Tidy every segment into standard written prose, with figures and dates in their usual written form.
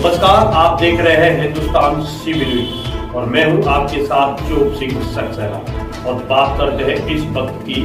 नमस्कार, आप देख रहे हैं हिंदुस्तान सीबी न्यूज और मैं हूं आपके साथ चोप सिंह सक्सेना और बात करते हैं इस वक्त की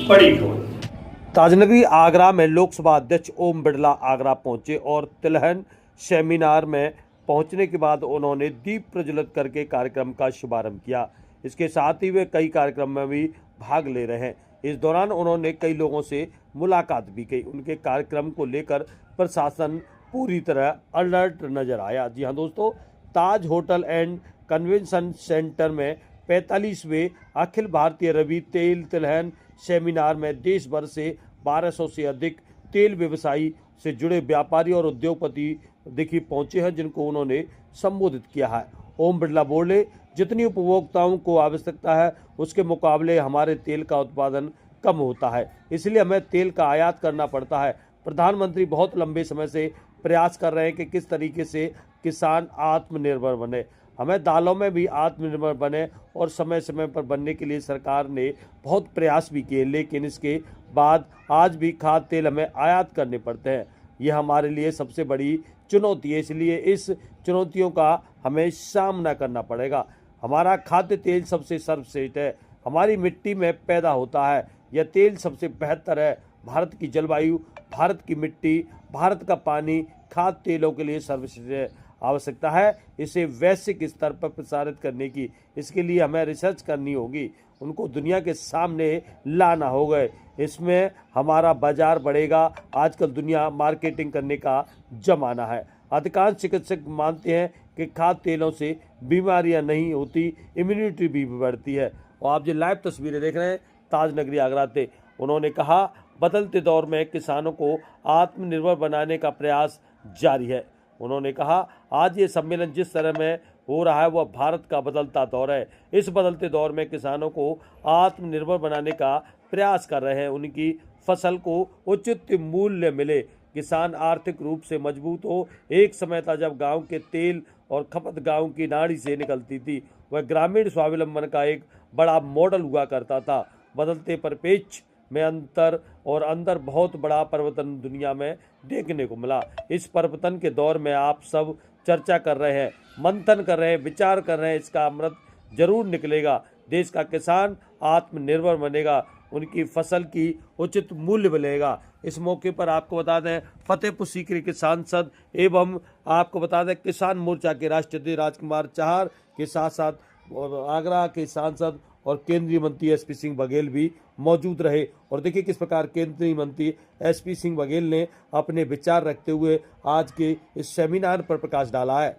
बड़ी खबर। ताजनगरी आगरा में लोकसभा अध्यक्ष ओम बिरला आगरा पहुंचे और तिलहन सेमिनार में पहुंचने के बाद उन्होंने दीप प्रज्वलित करके कार्यक्रम का शुभारंभ किया। इसके साथ ही वे कई कार्यक्रम में भी भाग ले रहे हैं। इस दौरान उन्होंने कई लोगों से मुलाकात भी की। उनके कार्यक्रम को लेकर प्रशासन पूरी तरह अलर्ट नजर आया। जी हाँ दोस्तों, ताज होटल एंड कन्वेंशन सेंटर में 45वें अखिल भारतीय रबी तेल तिलहन सेमिनार में देश भर से 1200 से अधिक तेल व्यवसायी से जुड़े व्यापारी और उद्योगपति देखिए पहुंचे हैं, जिनको उन्होंने संबोधित किया है। ओम बिरला बोले, जितनी उपभोक्ताओं को आवश्यकता है उसके मुकाबले हमारे तेल का उत्पादन कम होता है, इसलिए हमें तेल का आयात करना पड़ता है। प्रधानमंत्री बहुत लंबे समय से प्रयास कर रहे हैं कि किस तरीके से किसान आत्मनिर्भर बने, हमें दालों में भी आत्मनिर्भर बने और समय समय पर बनने के लिए सरकार ने बहुत प्रयास भी किए, लेकिन इसके बाद आज भी खाद्य तेल हमें आयात करने पड़ते हैं। यह हमारे लिए सबसे बड़ी चुनौती है, इसलिए इस चुनौतियों का हमें सामना करना पड़ेगा। हमारा खाद्य तेल सबसे सर्वश्रेष्ठ है, हमारी मिट्टी में पैदा होता है, यह तेल सबसे बेहतर है। भारत की जलवायु, भारत की मिट्टी, भारत का पानी खाद्य तेलों के लिए सर्वश्रेष्ठ आवश्यकता है इसे वैश्विक स्तर पर प्रसारित करने की। इसके लिए हमें रिसर्च करनी होगी, उनको दुनिया के सामने लाना होगा। इसमें हमारा बाजार बढ़ेगा। आजकल दुनिया मार्केटिंग करने का जमाना है। अधिकांश चिकित्सक मानते हैं कि खाद्य तेलों से बीमारियां नहीं होती, इम्यूनिटी भी बढ़ती है। और आप जो लाइव तस्वीरें देख रहे हैं ताजनगरी आगरा से, उन्होंने कहा बदलते दौर में किसानों को आत्मनिर्भर बनाने का प्रयास जारी है। उन्होंने कहा आज ये सम्मेलन जिस तरह में हो रहा है वह भारत का बदलता दौर है। इस बदलते दौर में किसानों को आत्मनिर्भर बनाने का प्रयास कर रहे हैं, उनकी फसल को उचित मूल्य मिले, किसान आर्थिक रूप से मजबूत हो। एक समय था जब गांव के तेल और खपत गांव की नाड़ी से निकलती थी, वह ग्रामीण स्वावलंबन का एक बड़ा मॉडल हुआ करता था। बदलते परिप्रेक्ष्य में अंदर बहुत बड़ा परिवर्तन दुनिया में देखने को मिला। इस परिवर्तन के दौर में आप सब चर्चा कर रहे हैं, मंथन कर रहे हैं, विचार कर रहे हैं, इसका अमृत जरूर निकलेगा। देश का किसान आत्मनिर्भर बनेगा, उनकी फसल की उचित मूल्य मिलेगा। इस मौके पर आपको बता दें फतेहपुर सीकरी के सांसद एवं आपको बता दें किसान मोर्चा के राष्ट्रीय अध्यक्ष राजकुमार चाहर के साथ साथ और आगरा के सांसद और केंद्रीय मंत्री एसपी सिंह बघेल भी मौजूद रहे। और देखिए किस प्रकार केंद्रीय मंत्री एसपी सिंह बघेल ने अपने विचार रखते हुए आज के इस सेमिनार पर प्रकाश डाला है।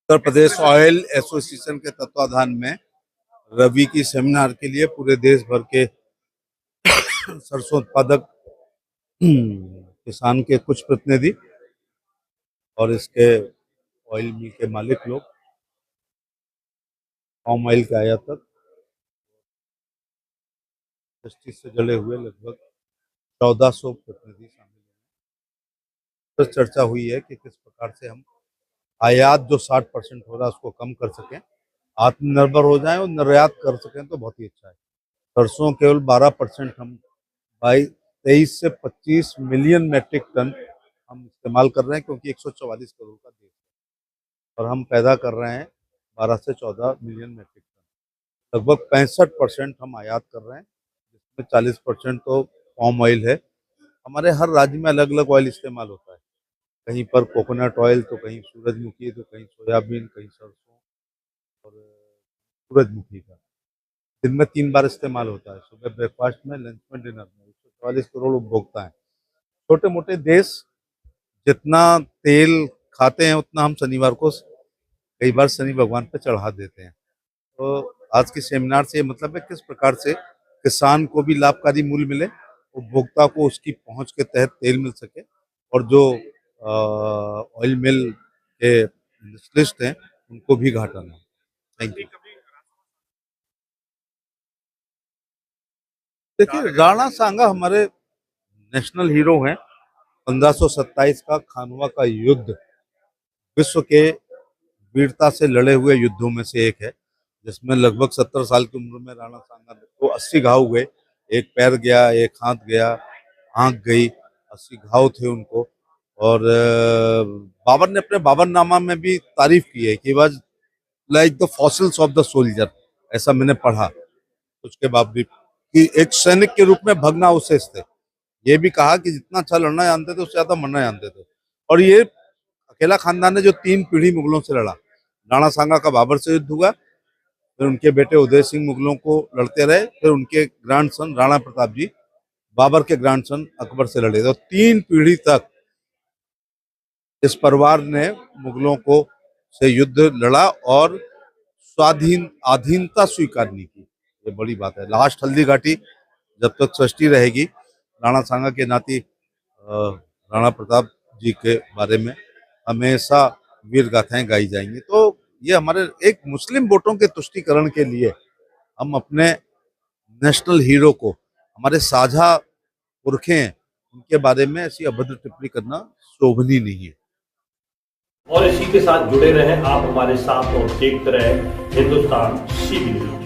उत्तर प्रदेश ऑयल एसोसिएशन के तत्वाधान में रबी की सेमिनार के लिए पूरे देश भर के सरसों उत्पादक किसान के कुछ प्रतिनिधि और इसके ऑयल मिल के मालिक लोग, पाम ऑयल के आयातक, इंडस्ट्री से जुड़े हुए लगभग 1400 प्रतिनिधि शामिल हैं। तो चर्चा हुई है कि किस प्रकार से हम आयात जो 60% हो रहा है उसको कम कर सकें, आत्मनिर्भर हो जाएं और निर्यात कर सकें तो बहुत ही अच्छा है। सरसों केवल 12% हम 23 से 25 मिलियन मैट्रिक टन हम इस्तेमाल कर रहे हैं, क्योंकि 144 करोड़ का देश है और हम पैदा कर रहे हैं 12 से 14 मिलियन मैट्रिक टन। लगभग 65% हम आयात कर रहे हैं, जिसमें 40% तो पाम ऑयल है। हमारे हर राज्य में अलग अलग ऑयल इस्तेमाल होता है, कहीं पर कोकोनट ऑयल तो कहीं सूरजमुखी, तो कहीं सोयाबीन, कहीं सरसों और सूरजमुखी का दिन में 3 बार इस्तेमाल होता है, सुबह ब्रेकफास्ट में, लंच में, डिनर में। 144 करोड़ उपभोक्ता हैं। छोटे मोटे देश जितना तेल खाते हैं उतना हम शनिवार को कई बार शनि भगवान पे चढ़ा देते हैं। तो आज के सेमिनार से मतलब है किस प्रकार से किसान को भी लाभकारी मूल्य मिले, उपभोक्ता को उसकी पहुंच के तहत तेल मिल सके और जो ऑयल मिल के इंडस्ट्रियलिस्ट हैं उनको भी घाटा ना हो। Thank you. देखिए, राणा सांगा हमारे नेशनल हीरो हैं। 1527 का खानवा का युद्ध विश्व के वीरता से लड़े हुए युद्धों में से एक है, जिसमें लगभग 70 साल की उम्र में राणा सांगा को 80 घाव हुए। एक पैर गया, एक हाथ गया, आंख गई, 80 घाव थे उनको। और बाबर ने अपने बाबरनामा में भी तारीफ की है कि was like the fossils of the soldier, ऐसा मैंने पढ़ा। उसके बावजूद कि एक सैनिक के रूप में भगना अवशेष थे। ये भी कहा कि जितना अच्छा लड़ना जानते थे उससे ज्यादा मरना जानते थे। और ये अकेला खानदान ने जो 3 पीढ़ी मुगलों से लड़ा। राणा सांगा का बाबर से युद्ध हुआ, फिर उनके बेटे उदय सिंह मुगलों को लड़ते रहे, फिर उनके ग्रैंडसन राणा प्रताप जी बाबर के ग्रैंडसन अकबर से लड़े थे। 3 पीढ़ी तक इस परिवार ने मुगलों को से युद्ध लड़ा और अधीनता स्वीकार नहीं की। ये बड़ी बात है। लास्ट हल्दी घाटी जब तक सृष्टि रहेगी, राणा सांगा के नाती राणा प्रताप जी के बारे में हमेशा वीर गाथाएं गाई जाएंगी। तो ये हमारे एक मुस्लिम वोटों के तुष्टीकरण के लिए हम अपने नेशनल हीरो को, हमारे साझा पुरखे हैं, उनके बारे में ऐसी अभद्र टिप्पणी करना शोभनीय नहीं है। और इसी के साथ जुड़े रहें आप हमारे साथ और देखते रहें हिंदुस्तान CB न्यूज़।